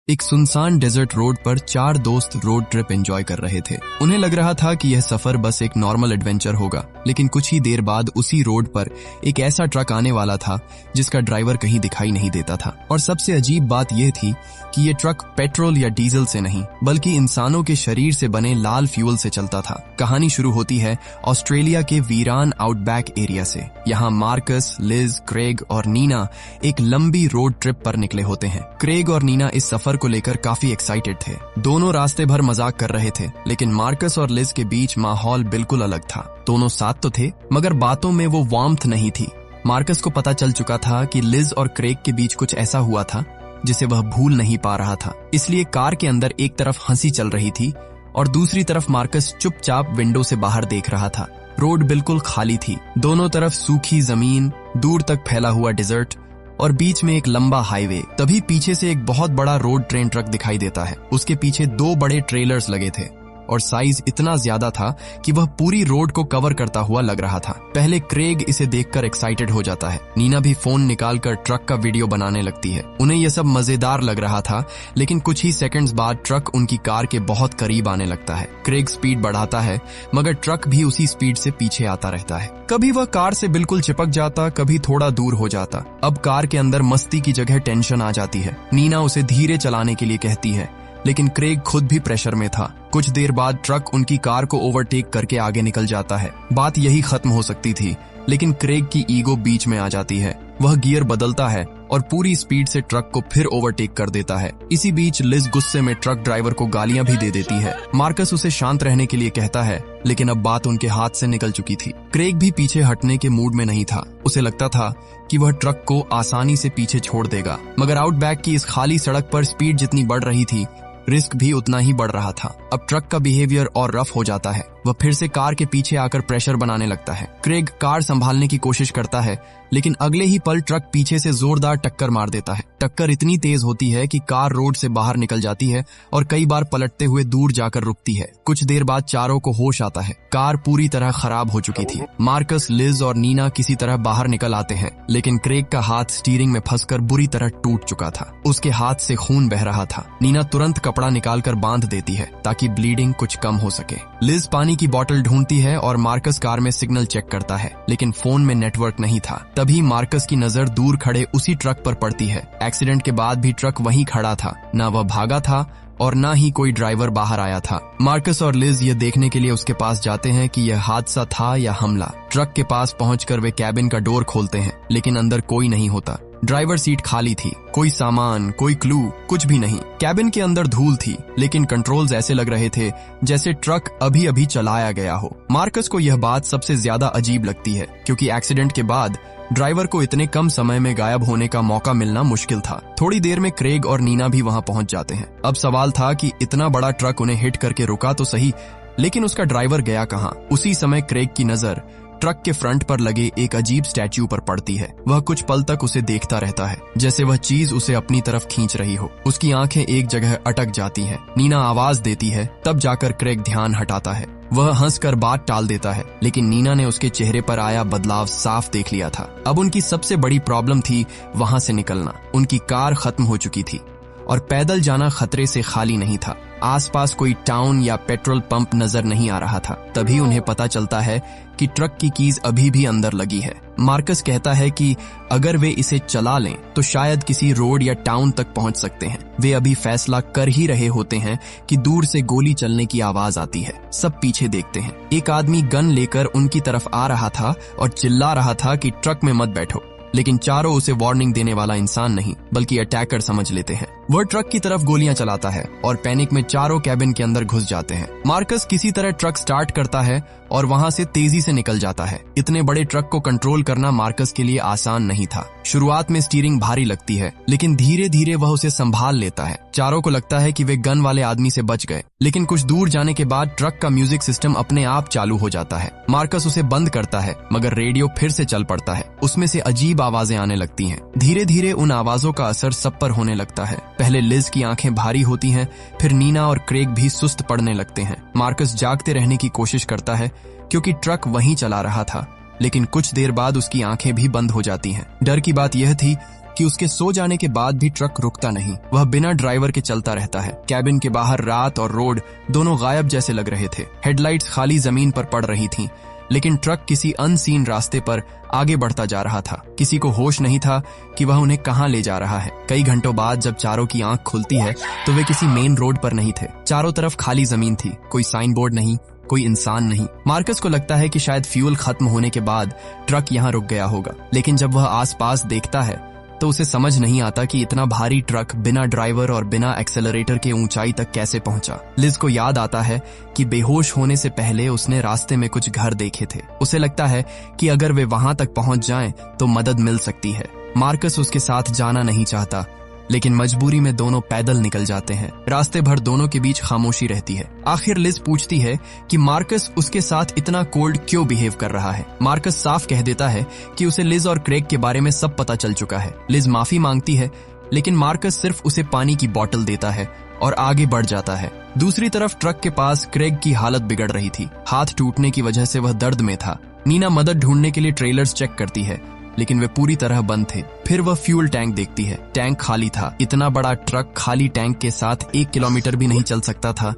एक सुनसान desert road पर चार दोस्त रोड ट्रिप एंजॉय कर रहे थे। उन्हें लग रहा था कि यह सफर बस एक नॉर्मल एडवेंचर होगा, लेकिन कुछ ही देर बाद उसी रोड पर एक ऐसा ट्रक आने वाला था जिसका ड्राइवर कहीं दिखाई नहीं देता था। और सबसे अजीब बात यह थी कि यह ट्रक पेट्रोल या डीजल से नहीं बल्कि इंसानों के शरीर से बने लाल फ्यूल से चलता था। कहानी शुरू होती है ऑस्ट्रेलिया के वीरान आउटबैक एरिया से। यहाँ मार्कस, लिज, क्रेग और नीना एक लंबी रोड ट्रिप पर निकले होते हैं। क्रेग और नीना इस सफर को लेकर काफी एक्साइटेड थे। दोनों रास्ते भर मजाक कर रहे थे, लेकिन मार्कस और लिज के बीच माहौल बिल्कुल अलग था। दोनों साथ तो थे, मगर बातों में वो वार्मथ नहीं थी। मार्कस को पता चल चुका था कि लिज और क्रेग के बीच कुछ ऐसा हुआ था जिसे वह भूल नहीं पा रहा था। इसलिए कार के अंदर एक तरफ हंसी चल रही थी और दूसरी तरफ मार्कस चुपचाप विंडो से बाहर देख रहा था। रोड बिल्कुल खाली थी, दोनों तरफ सूखी जमीन, दूर तक फैला हुआ डेजर्ट और बीच में एक लंबा हाईवे। तभी पीछे से एक बहुत बड़ा रोड ट्रेन ट्रक दिखाई देता है। उसके पीछे दो बड़े ट्रेलर्स लगे थे और साइज इतना ज्यादा था कि वह पूरी रोड को कवर करता हुआ लग रहा था। पहले क्रेग इसे देखकर एक्साइटेड हो जाता है। नीना भी फोन निकालकर ट्रक का वीडियो बनाने लगती है। उन्हें यह सब मजेदार लग रहा था, लेकिन कुछ ही सेकंड्स बाद ट्रक उनकी कार के बहुत करीब आने लगता है। क्रेग स्पीड बढ़ाता है, मगर ट्रक भी उसी स्पीड से पीछे आता रहता है। कभी वह कार से बिल्कुल चिपक जाता, कभी थोड़ा दूर हो जाता। अब कार के अंदर मस्ती की जगह टेंशन आ जाती है। नीना उसे धीरे चलाने के लिए कहती है, लेकिन क्रेग खुद भी प्रेशर में था। कुछ देर बाद ट्रक उनकी कार को ओवरटेक करके आगे निकल जाता है। बात यही खत्म हो सकती थी, लेकिन क्रेग की ईगो बीच में आ जाती है। वह गियर बदलता है और पूरी स्पीड से ट्रक को फिर ओवरटेक कर देता है। इसी बीच लिज गुस्से में ट्रक ड्राइवर को गालियां भी दे देती है। मार्कस उसे शांत रहने के लिए कहता है, लेकिन अब बात उनके हाथ से निकल चुकी थी। क्रेग भी पीछे हटने के मूड में नहीं था। उसे लगता था कि वह ट्रक को आसानी से पीछे छोड़ देगा, मगर आउटबैक की इस खाली सड़क पर स्पीड जितनी बढ़ रही थी, रिस्क भी उतना ही बढ़ रहा था। अब ट्रक का बिहेवियर और रफ हो जाता है। वह फिर से कार के पीछे आकर प्रेशर बनाने लगता है। क्रेग कार संभालने की कोशिश करता है, लेकिन अगले ही पल ट्रक पीछे से जोरदार टक्कर मार देता है। टक्कर इतनी तेज होती है कि कार रोड से बाहर निकल जाती है और कई बार पलटते हुए दूर जाकर रुकती है। कुछ देर बाद चारों को होश आता है। कार पूरी तरह खराब हो चुकी थी। मार्कस, लिज और नीना किसी तरह बाहर निकल आते हैं, लेकिन क्रेग का हाथ स्टीयरिंग में फंसकर बुरी तरह टूट चुका था। उसके हाथ से खून बह रहा था। नीना तुरंत कपड़ा निकालकर बांध देती है ताकि ब्लीडिंग कुछ कम हो सके। लिज पानी की बोतल ढूंढती है और मार्कस कार में सिग्नल चेक करता है, लेकिन फोन में नेटवर्क नहीं था। तभी मार्कस की नजर दूर खड़े उसी ट्रक पर पड़ती है। एक्सीडेंट के बाद भी ट्रक वहीं खड़ा था, ना वह भागा था और ना ही कोई ड्राइवर बाहर आया था। मार्कस और लिज ये देखने के लिए उसके पास जाते हैं कि यह हादसा था या हमला। ट्रक के पास पहुंचकर वे कैबिन का डोर खोलते हैं, लेकिन अंदर कोई नहीं होता। ड्राइवर सीट खाली थी, कोई सामान, कोई क्लू, कुछ भी नहीं। कैबिन के अंदर धूल थी, लेकिन कंट्रोल्स ऐसे लग रहे थे जैसे ट्रक अभी अभी चलाया गया हो। मार्कस को यह बात सबसे ज्यादा अजीब लगती है, क्योंकि एक्सीडेंट के बाद ड्राइवर को इतने कम समय में गायब होने का मौका मिलना मुश्किल था। थोड़ी देर में क्रेग और नीना भी वहां पहुंच जाते हैं। अब सवाल था कि इतना बड़ा ट्रक उन्हें हिट करके रुका तो सही, लेकिन उसका ड्राइवर गया कहां? उसी समय क्रेग की नजर ट्रक के फ्रंट पर लगे एक अजीब स्टैच्यू पर पड़ती है। वह कुछ पल तक उसे देखता रहता है, जैसे वह चीज उसे अपनी तरफ खींच रही हो। उसकी आंखें एक जगह अटक जाती हैं। नीना आवाज देती है, तब जाकर क्रेग ध्यान हटाता है। वह हंसकर बात टाल देता है, लेकिन नीना ने उसके चेहरे पर आया बदलाव साफ देख लिया था। अब उनकी सबसे बड़ी प्रॉब्लम थी वहां से निकलना। उनकी कार खत्म हो चुकी थी और पैदल जाना खतरे से खाली नहीं था। आसपास कोई टाउन या पेट्रोल पंप नजर नहीं आ रहा था। तभी उन्हें पता चलता है कि ट्रक की कीज अभी भी अंदर लगी है। मार्कस कहता है कि अगर वे इसे चला लें तो शायद किसी रोड या टाउन तक पहुंच सकते हैं। वे अभी फैसला कर ही रहे होते हैं कि दूर से गोली चलने की आवाज आती है। सब पीछे देखते हैं। एक आदमी गन लेकर उनकी तरफ आ रहा था और चिल्ला रहा था कि ट्रक में मत बैठो, लेकिन चारों उसे वार्निंग देने वाला इंसान नहीं बल्कि अटैकर समझ लेते हैं। वह ट्रक की तरफ गोलियां चलाता है और पैनिक में चारों कैबिन के अंदर घुस जाते हैं। मार्कस किसी तरह ट्रक स्टार्ट करता है और वहां से तेजी से निकल जाता है। इतने बड़े ट्रक को कंट्रोल करना मार्कस के लिए आसान नहीं था। शुरुआत में स्टीयरिंग भारी लगती है, लेकिन धीरे धीरे वह उसे संभाल लेता है। चारों को लगता है कि वे गन वाले आदमी से बच गए, लेकिन कुछ दूर जाने के बाद ट्रक का म्यूजिक सिस्टम अपने आप चालू हो जाता है। मार्कस उसे बंद करता है, मगर रेडियो फिर से चल पड़ता है। उसमें से अजीब आवाजें आने लगती हैं। धीरे धीरे उन आवाजों का असर सब पर होने लगता है। पहले लिज की आंखें भारी होती हैं, फिर नीना और क्रेग भी सुस्त पड़ने लगते हैं। मार्कस जागते रहने की कोशिश करता है, क्योंकि ट्रक वहीं चला रहा था, लेकिन कुछ देर बाद उसकी आंखें भी बंद हो जाती हैं। डर की बात यह थी कि उसके सो जाने के बाद भी ट्रक रुकता नहीं। वह बिना ड्राइवर के चलता रहता है। कैबिन के बाहर रात और रोड दोनों गायब जैसे लग रहे थे। हेडलाइट्स खाली जमीन पर पड़ रही थीं, लेकिन ट्रक किसी अनसीन रास्ते पर आगे बढ़ता जा रहा था। किसी को होश नहीं था कि वह उन्हें कहां ले जा रहा है। कई घंटों बाद जब चारों की आंख खुलती है तो वे किसी मेन रोड पर नहीं थे। चारों तरफ खाली जमीन थी, कोई साइन बोर्ड नहीं, कोई इंसान नहीं। मार्कस को लगता है कि शायद फ्यूल खत्म होने के बाद ट्रक यहाँ रुक गया होगा, लेकिन जब वह आसपास देखता है तो उसे समझ नहीं आता कि इतना भारी ट्रक बिना ड्राइवर और बिना एक्सेलरेटर के ऊंचाई तक कैसे पहुंचा। लिज को याद आता है कि बेहोश होने से पहले उसने रास्ते में कुछ घर देखे थे। उसे लगता है कि अगर वे वहां तक पहुंच जाएं तो मदद मिल सकती है। मार्कस उसके साथ जाना नहीं चाहता, लेकिन मजबूरी में दोनों पैदल निकल जाते हैं। रास्ते भर दोनों के बीच खामोशी रहती है। आखिर लिज पूछती है कि मार्कस उसके साथ इतना कोल्ड क्यों बिहेव कर रहा है। मार्कस साफ कह देता है कि उसे लिज और क्रेग के बारे में सब पता चल चुका है। लिज माफी मांगती है, लेकिन मार्कस सिर्फ उसे पानी की बोतल देता है और आगे बढ़ जाता है। दूसरी तरफ ट्रक के पास क्रेग की हालत बिगड़ रही थी। हाथ टूटने की वजह से वह दर्द में था। नीना मदद ढूंढने के लिए ट्रेलर्स चेक करती है, लेकिन वे पूरी तरह बंद थे। फिर वह फ्यूल टैंक देखती है। टैंक खाली था। इतना बड़ा ट्रक खाली टैंक के साथ 1 किलोमीटर भी नहीं चल सकता था।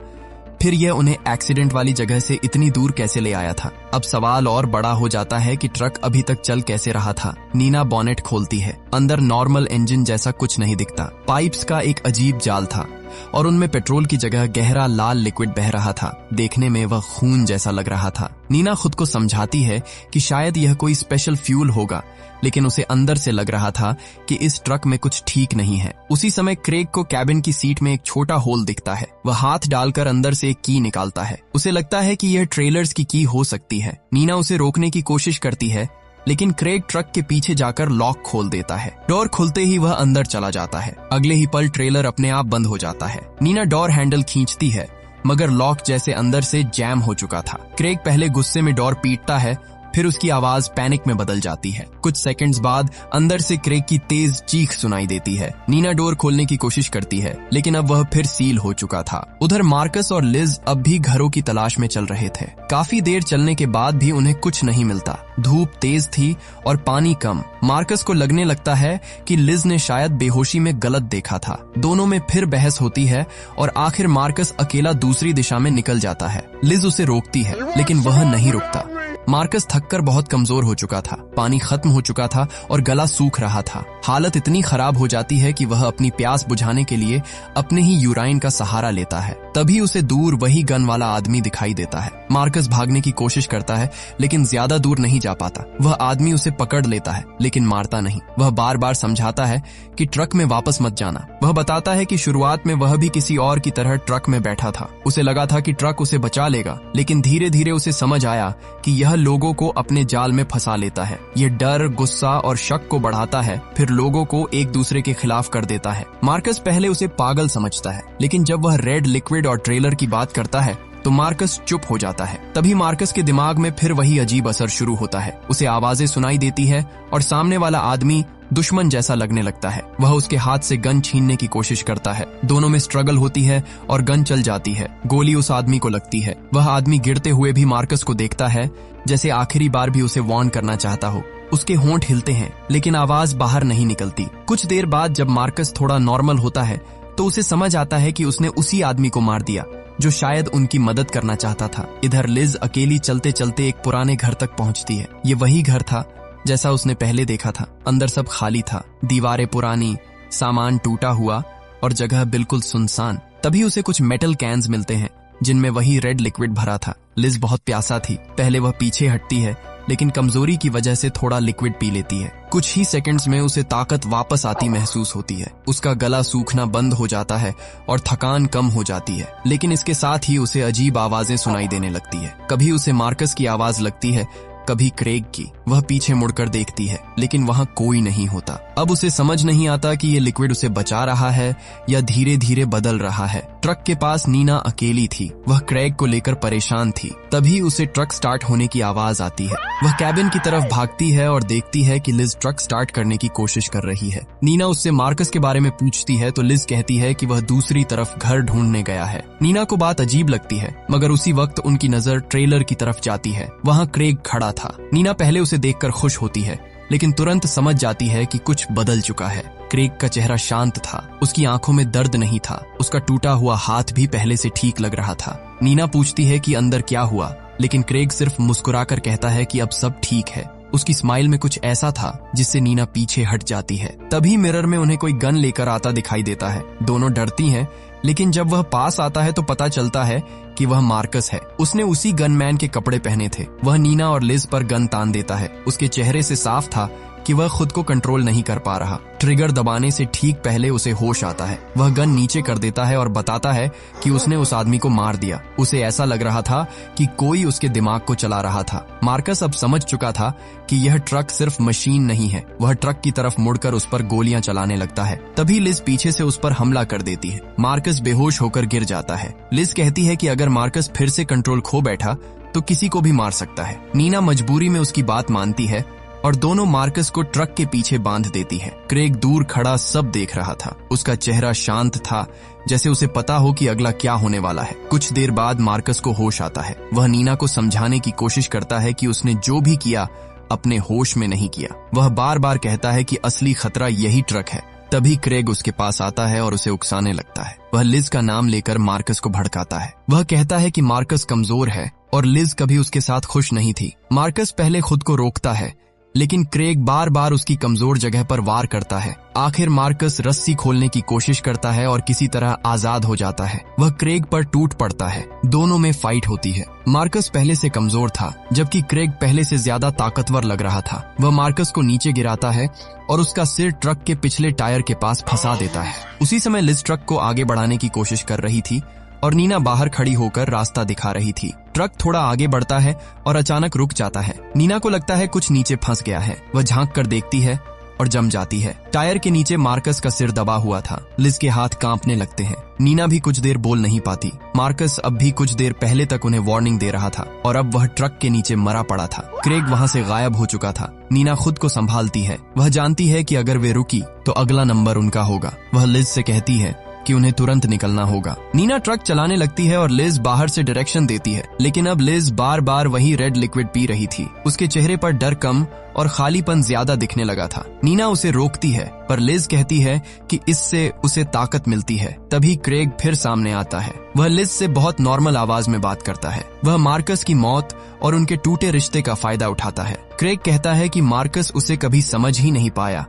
फिर यह उन्हें एक्सीडेंट वाली जगह से इतनी दूर कैसे ले आया था। अब सवाल और बड़ा हो जाता है कि ट्रक अभी तक चल कैसे रहा था। नीना बॉनेट खोलती है। अंदर नॉर्मल इंजन जैसा कुछ नहीं दिखता। पाइप्स का एक अजीब जाल था और उनमें पेट्रोल की जगह गहरा लाल लिक्विड बह रहा था। देखने में वह खून जैसा लग रहा था। नीना खुद को समझाती है कि शायद यह कोई स्पेशल फ्यूल होगा, लेकिन उसे अंदर से लग रहा था कि इस ट्रक में कुछ ठीक नहीं है। उसी समय क्रेग को कैबिन की सीट में एक छोटा होल दिखता है। वह हाथ डालकर अंदर से एक की निकालता है। उसे लगता है कि यह ट्रेलर्स की की हो सकती है। नीना उसे रोकने की कोशिश करती है, लेकिन क्रेग ट्रक के पीछे जाकर लॉक खोल देता है। डोर खुलते ही वह अंदर चला जाता है। अगले ही पल ट्रेलर अपने आप बंद हो जाता है। नीना डोर हैंडल खींचती है, मगर लॉक जैसे अंदर से जैम हो चुका था। क्रेग पहले गुस्से में डोर पीटता है, फिर उसकी आवाज पैनिक में बदल जाती है। कुछ सेकंड्स बाद अंदर से क्रेग की तेज चीख सुनाई देती है। नीना डोर खोलने की कोशिश करती है, लेकिन अब वह फिर सील हो चुका था। उधर मार्कस और लिज अब भी घरों की तलाश में चल रहे थे। काफी देर चलने के बाद भी उन्हें कुछ नहीं मिलता। धूप तेज थी और पानी कम। मार्कस को लगने लगता है कि लिज ने शायद बेहोशी में गलत देखा था। दोनों में फिर बहस होती है और आखिर मार्कस अकेला दूसरी दिशा में निकल जाता है। लिज उसे रोकती है, लेकिन वह नहीं रुकता। मार्कस थककर बहुत कमजोर हो चुका था। पानी खत्म हो चुका था और गला सूख रहा था। हालत इतनी खराब हो जाती है कि वह अपनी प्यास बुझाने के लिए अपने ही यूराइन का सहारा लेता है। तभी उसे दूर वही गन वाला आदमी दिखाई देता है। मार्कस भागने की कोशिश करता है, लेकिन ज्यादा दूर नहीं जा पाता। वह आदमी उसे पकड़ लेता है, लेकिन मारता नहीं। वह बार बार समझाता है कि ट्रक में वापस मत जाना। वह बताता है कि शुरुआत में वह भी किसी और की तरह ट्रक में बैठा था। उसे लगा था कि ट्रक उसे बचा लेगा, लेकिन धीरे धीरे उसे समझ आया कि यह लोगों को अपने जाल में फंसा लेता है। ये डर, गुस्सा और शक को बढ़ाता है, फिर लोगों को एक दूसरे के खिलाफ कर देता है। मार्कस पहले उसे पागल समझता है, लेकिन जब वह रेड लिक्विड और ट्रेलर की बात करता है तो मार्कस चुप हो जाता है। तभी मार्कस के दिमाग में फिर वही अजीब असर शुरू होता है। उसे आवाजें सुनाई देती है और सामने वाला आदमी दुश्मन जैसा लगने लगता है। वह उसके हाथ से गन छीनने की कोशिश करता है। दोनों में स्ट्रगल होती है और गन चल जाती है। गोली उस आदमी को लगती है। वह आदमी गिरते हुए भी मार्कस को देखता है, जैसे आखिरी बार भी उसे वार्न करना चाहता हो। उसके होंठ हिलते हैं, लेकिन आवाज बाहर नहीं निकलती। कुछ देर बाद जब मार्कस थोड़ा नॉर्मल होता है तो उसे समझ आता है कि उसने उसी आदमी को मार दिया जो शायद उनकी मदद करना चाहता था। इधर लिज अकेली चलते चलते एक पुराने घर तक पहुंचती है। ये वही घर था जैसा उसने पहले देखा था। अंदर सब खाली था, दीवारें पुरानी, सामान टूटा हुआ और जगह बिल्कुल सुनसान। तभी उसे कुछ मेटल कैन्स मिलते हैं जिनमें वही रेड लिक्विड भरा था। लिज बहुत प्यासा थी। पहले वह पीछे हटती है, लेकिन कमजोरी की वजह से थोड़ा लिक्विड पी लेती है। कुछ ही सेकंड्स में उसे ताकत वापस आती महसूस होती है। उसका गला सूखना बंद हो जाता है और थकान कम हो जाती है, लेकिन इसके साथ ही उसे अजीब आवाजें सुनाई देने लगती है। कभी उसे मार्कस की आवाज लगती है, कभी क्रेग की। वह पीछे मुड़कर देखती है, लेकिन वहां कोई नहीं होता। अब उसे समझ नहीं आता कि ये लिक्विड उसे बचा रहा है या धीरे धीरे बदल रहा है। ट्रक के पास नीना अकेली थी। वह क्रेग को लेकर परेशान थी। तभी उसे ट्रक स्टार्ट होने की आवाज आती है। वह कैबिन की तरफ भागती है और देखती है कि लिज ट्रक स्टार्ट करने की कोशिश कर रही है। नीना उससे मार्कस के बारे में पूछती है तो लिज कहती है कि वह दूसरी तरफ घर ढूंढने गया है। नीना को बात अजीब लगती है, मगर उसी वक्त उनकी नजर ट्रेलर की तरफ जाती है। वहां क्रेग खड़ा था। नीना पहले उसे देखकर खुश होती है, लेकिन तुरंत समझ जाती है कि कुछ बदल चुका है। क्रेग का चेहरा शांत था, उसकी आंखों में दर्द नहीं था, उसका टूटा हुआ हाथ भी पहले से ठीक लग रहा था। नीना पूछती है कि अंदर क्या हुआ, लेकिन क्रेग सिर्फ मुस्कुराकर कहता है कि अब सब ठीक है। उसकी स्माइल में कुछ ऐसा था जिससे नीना पीछे हट जाती है। तभी मिरर में उन्हें कोई गन लेकर आता दिखाई देता है। दोनों डरती हैं, लेकिन जब वह पास आता है तो पता चलता है कि वह मार्कस है। उसने उसी गनमैन के कपड़े पहने थे। वह नीना और लिज पर गन तान देता है। उसके चेहरे से साफ था कि वह खुद को कंट्रोल नहीं कर पा रहा। ट्रिगर दबाने से ठीक पहले उसे होश आता है। वह गन नीचे कर देता है और बताता है कि उसने उस आदमी को मार दिया। उसे ऐसा लग रहा था कि कोई उसके दिमाग को चला रहा था। मार्कस अब समझ चुका था कि यह ट्रक सिर्फ मशीन नहीं है। वह ट्रक की तरफ मुड़कर उस पर गोलियां चलाने लगता है। तभी लिज पीछे से उस पर हमला कर देती है। मार्कस बेहोश होकर गिर जाता है। लिज कहती है कि अगर मार्कस फिर से कंट्रोल खो बैठा तो किसी को भी मार सकता है। नीना मजबूरी में उसकी बात मानती है और दोनों मार्कस को ट्रक के पीछे बांध देती है। क्रेग दूर खड़ा सब देख रहा था। उसका चेहरा शांत था, जैसे उसे पता हो कि अगला क्या होने वाला है। कुछ देर बाद मार्कस को होश आता है। वह नीना को समझाने की कोशिश करता है कि उसने जो भी किया अपने होश में नहीं किया। वह बार बार कहता है कि असली खतरा यही ट्रक है। तभी क्रेग उसके पास आता है और उसे उकसाने लगता है। वह लिज का नाम लेकर मार्कस को भड़काता है। वह कहता है कि मार्कस कमजोर है और लिज कभी उसके साथ खुश नहीं थी। मार्कस पहले खुद को रोकता है, लेकिन क्रेग बार बार उसकी कमजोर जगह पर वार करता है। आखिर मार्कस रस्सी खोलने की कोशिश करता है और किसी तरह आजाद हो जाता है। वह क्रेग पर टूट पड़ता है। दोनों में फाइट होती है। मार्कस पहले से कमजोर था, जबकि क्रेग पहले से ज्यादा ताकतवर लग रहा था। वह मार्कस को नीचे गिराता है और उसका सिर ट्रक के पिछले टायर के पास फंसा देता है। उसी समय लिज ट्रक को आगे बढ़ाने की कोशिश कर रही थी और नीना बाहर खड़ी होकर रास्ता दिखा रही थी। ट्रक थोड़ा आगे बढ़ता है और अचानक रुक जाता है। नीना को लगता है कुछ नीचे फंस गया है। वह झांक कर देखती है और जम जाती है। टायर के नीचे मार्कस का सिर दबा हुआ था। लिज के हाथ कांपने लगते हैं। नीना भी कुछ देर बोल नहीं पाती। मार्कस अब भी कुछ देर पहले तक उन्हें वार्निंग दे रहा था और अब वह ट्रक के नीचे मरा पड़ा था। क्रेग वहां से गायब हो चुका था। नीना खुद को संभालती है। वह जानती है कि अगर वे रुकी तो अगला नंबर उनका होगा। वह लिज से कहती है कि उन्हें तुरंत निकलना होगा। नीना ट्रक चलाने लगती है और लिज बाहर से डायरेक्शन देती है, लेकिन अब लिज बार बार वही रेड लिक्विड पी रही थी। उसके चेहरे पर डर कम और खालीपन ज्यादा दिखने लगा था। नीना उसे रोकती है, पर लिज कहती है कि इससे उसे ताकत मिलती है। तभी क्रेग फिर सामने आता है। वह लिज से बहुत नॉर्मल आवाज में बात करता है। वह मार्कस की मौत और उनके टूटे रिश्ते का फायदा उठाता है। क्रेग कहता है कि मार्कस उसे कभी समझ ही नहीं पाया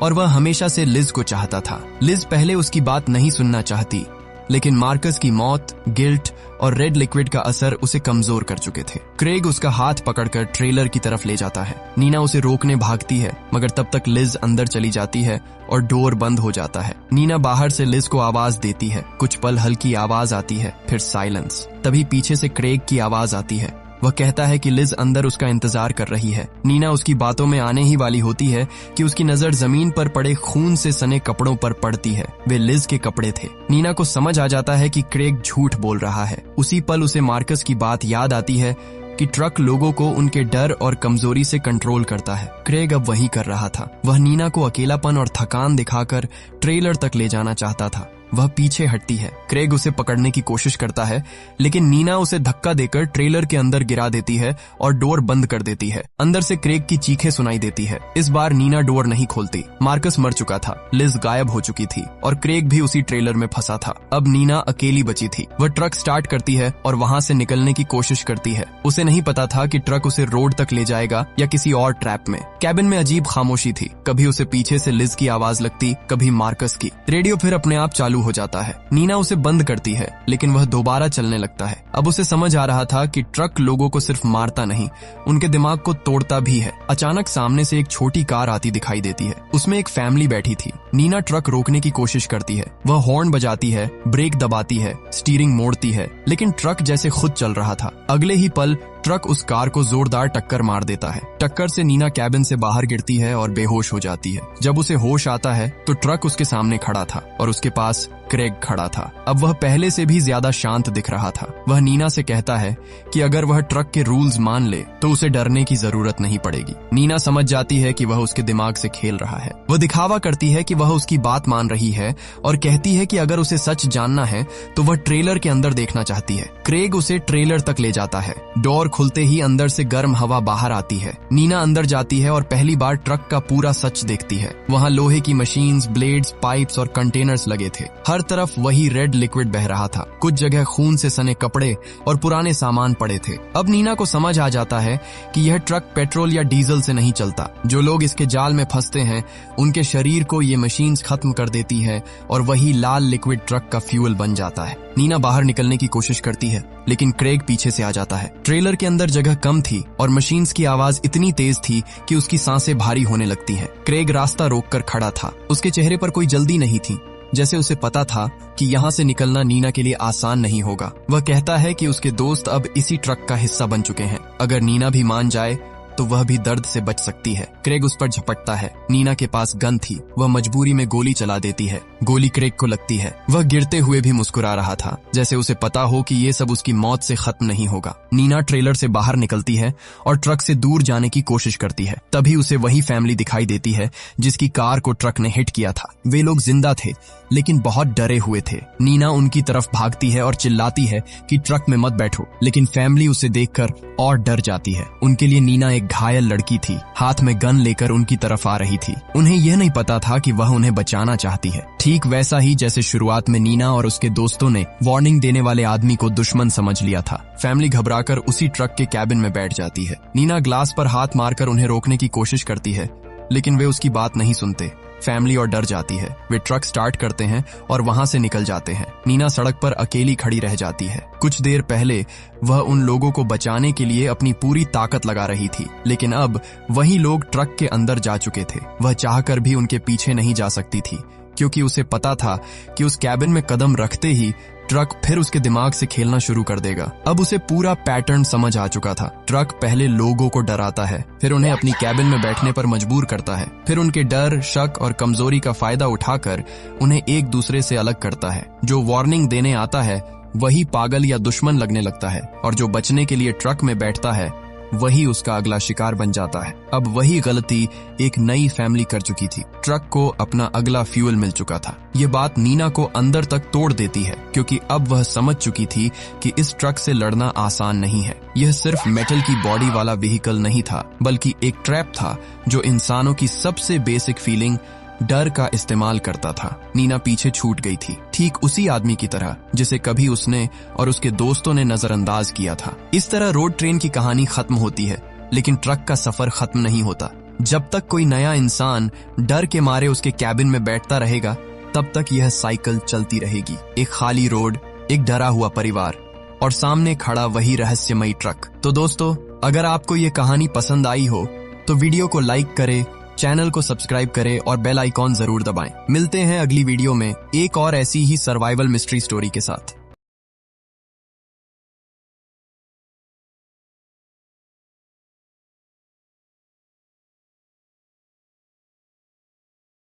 और वह हमेशा से लिज को चाहता था। लिज पहले उसकी बात नहीं सुनना चाहती, लेकिन मार्कस की मौत, गिल्ट और रेड लिक्विड का असर उसे कमजोर कर चुके थे। क्रेग उसका हाथ पकड़कर ट्रेलर की तरफ ले जाता है। नीना उसे रोकने भागती है, मगर तब तक लिज अंदर चली जाती है और डोर बंद हो जाता है। नीना बाहर से लिज को आवाज देती है। कुछ पल हल्की आवाज आती है, फिर साइलेंस। तभी पीछे से क्रेग की आवाज आती है। वह कहता है कि लिज अंदर उसका इंतजार कर रही है। नीना उसकी बातों में आने ही वाली होती है कि उसकी नजर जमीन पर पड़े खून से सने कपड़ों पर पड़ती है। वे लिज के कपड़े थे। नीना को समझ आ जाता है कि क्रेग झूठ बोल रहा है। उसी पल उसे मार्कस की बात याद आती है कि ट्रक लोगों को उनके डर और कमजोरी से कंट्रोल करता है। क्रेग अब वही कर रहा था। वह नीना को अकेलापन और थकान दिखाकर ट्रेलर तक ले जाना चाहता था। वह पीछे हटती है। क्रेग उसे पकड़ने की कोशिश करता है, लेकिन नीना उसे धक्का देकर ट्रेलर के अंदर गिरा देती है और डोर बंद कर देती है। अंदर से क्रेग की चीखें सुनाई देती है। इस बार नीना डोर नहीं खोलती। मार्कस मर चुका था, लिज गायब हो चुकी थी और क्रेग भी उसी ट्रेलर में फंसा था। अब नीना अकेली बची थी। वह ट्रक स्टार्ट करती है और वहां से निकलने की कोशिश करती है। उसे नहीं पता था कि ट्रक उसे रोड तक ले जाएगा या किसी और ट्रैप में। कैबिन में अजीब खामोशी थी। कभी उसे पीछे से लिज की आवाज लगती, कभी मार्कस की। रेडियो फिर अपने आप चालू हो जाता है। नीना उसे बंद करती है, लेकिन वह दोबारा चलने लगता है। अब उसे समझ आ रहा था कि ट्रक लोगों को सिर्फ मारता नहीं, उनके दिमाग को तोड़ता भी है। अचानक सामने से एक छोटी कार आती दिखाई देती है। उसमें एक फैमिली बैठी थी। नीना ट्रक रोकने की कोशिश करती है। वह हॉर्न बजाती है, ब्रेक दबाती है, स्टीयरिंग मोड़ती है, लेकिन ट्रक जैसे खुद चल रहा था। अगले ही पल ट्रक उस कार को जोरदार टक्कर मार देता है। टक्कर से नीना कैबिन से बाहर गिरती है और बेहोश हो जाती है। जब उसे होश आता है तो ट्रक उसके सामने खड़ा था और उसके पास क्रेग खड़ा था। अब वह पहले से भी ज्यादा शांत दिख रहा था। वह नीना से कहता है कि अगर वह ट्रक के रूल्स मान ले तो उसे डरने की जरूरत नहीं पड़ेगी। नीना समझ जाती है कि वह उसके दिमाग से खेल रहा है। वह दिखावा करती है कि वह उसकी बात मान रही है और कहती है कि अगर उसे सच जानना है तो वह ट्रेलर के अंदर देखना चाहती है। क्रेग उसे ट्रेलर तक ले जाता है। डोर खुलते ही अंदर से गर्म हवा बाहर आती है। नीना अंदर जाती है और पहली बार ट्रक का पूरा सच देखती है। वहाँ लोहे की मशीन्स, ब्लेड्स, पाइप्स और कंटेनर्स लगे थे। हर तरफ वही रेड लिक्विड बह रहा था। कुछ जगह खून से सने कपड़े और पुराने सामान पड़े थे। अब नीना को समझ आ जाता है कि यह ट्रक पेट्रोल या डीजल से नहीं चलता। जो लोग इसके जाल में फंसते हैं उनके शरीर को ये मशीन्स खत्म कर देती है और वही लाल लिक्विड ट्रक का फ्यूल बन जाता है। नीना बाहर निकलने की कोशिश करती है, लेकिन क्रेग पीछे से आ जाता है। ट्रेलर के अंदर जगह कम थी और मशीन्स की आवाज इतनी तेज थी कि उसकी सांसें भारी होने लगती हैं। क्रेग रास्ता रोककर खड़ा था। उसके चेहरे पर कोई जल्दी नहीं थी, जैसे उसे पता था कि यहाँ से निकलना नीना के लिए आसान नहीं होगा। वह कहता है कि उसके दोस्त अब इसी ट्रक का हिस्सा बन चुके हैं। अगर नीना भी मान जाए तो वह भी दर्द से बच सकती है। क्रेग उस पर झपटता है। नीना के पास गन थी। वह मजबूरी में गोली चला देती है। गोली क्रेग को लगती है। वह गिरते हुए भी मुस्कुरा रहा था, जैसे उसे पता हो कि ये सब उसकी मौत से खत्म नहीं होगा। नीना ट्रेलर से बाहर निकलती है और ट्रक से दूर जाने की कोशिश करती है। तभी उसे वही फैमिली दिखाई देती है जिसकी कार को ट्रक ने हिट किया था। वे लोग जिंदा थे, लेकिन बहुत डरे हुए थे। नीना उनकी तरफ भागती है और चिल्लाती है कि ट्रक में मत बैठो, लेकिन फैमिली उसे देखकर और डर जाती है। उनके लिए नीना एक घायल लड़की थी, हाथ में गन लेकर उनकी तरफ आ रही थी। उन्हें यह नहीं पता था कि वह उन्हें बचाना चाहती है। ठीक वैसा ही जैसे शुरुआत में नीना और उसके दोस्तों ने वार्निंग देने वाले आदमी को दुश्मन समझ लिया था। फैमिली घबराकर उसी ट्रक के कैबिन में बैठ जाती है। नीना ग्लास पर हाथ मारकर उन्हें रोकने की कोशिश करती है, लेकिन वे उसकी बात नहीं सुनते। फैमिली और डर जाती है। वे ट्रक स्टार्ट करते हैं और वहां से निकल जाते हैं। नीना सड़क पर अकेली खड़ी रह जाती है। कुछ देर पहले वह उन लोगों को बचाने के लिए अपनी पूरी ताकत लगा रही थी, लेकिन अब वही लोग ट्रक के अंदर जा चुके थे। वह चाहकर भी उनके पीछे नहीं जा सकती थी, क्योंकि उसे पता था कि उस कैबिन में कदम रखते ही ट्रक फिर उसके दिमाग से खेलना शुरू कर देगा। अब उसे पूरा पैटर्न समझ आ चुका था। ट्रक पहले लोगों को डराता है, फिर उन्हें अपनी कैबिन में बैठने पर मजबूर करता है, फिर उनके डर, शक और कमजोरी का फायदा उठाकर उन्हें एक दूसरे से अलग करता है। जो वार्निंग देने आता है वही पागल या दुश्मन लगने लगता है, और जो बचने के लिए ट्रक में बैठता है वही उसका अगला शिकार बन जाता है। अब वही गलती एक नई फैमिली कर चुकी थी। ट्रक को अपना अगला फ्यूल मिल चुका था। ये बात नीना को अंदर तक तोड़ देती है, क्योंकि अब वह समझ चुकी थी कि इस ट्रक से लड़ना आसान नहीं है। यह सिर्फ मेटल की बॉडी वाला व्हीकल नहीं था, बल्कि एक ट्रैप था जो इंसानों की सबसे बेसिक फीलिंग, डर का इस्तेमाल करता था। नीना पीछे छूट गई थी, ठीक उसी आदमी की तरह जिसे कभी उसने और उसके दोस्तों ने नजरअंदाज किया था। इस तरह रोड ट्रेन की कहानी खत्म होती है, लेकिन ट्रक का सफर खत्म नहीं होता। जब तक कोई नया इंसान डर के मारे उसके कैबिन में बैठता रहेगा, तब तक यह साइकिल चलती रहेगी। एक खाली रोड, एक डरा हुआ परिवार और सामने खड़ा वही रहस्यमयी ट्रक। तो दोस्तों, अगर आपको ये कहानी पसंद आई हो तो वीडियो को लाइक करें, चैनल को सब्सक्राइब करें और बेल आइकॉन जरूर दबाएं। मिलते हैं अगली वीडियो में एक और ऐसी ही सर्वाइवल मिस्ट्री स्टोरी के साथ।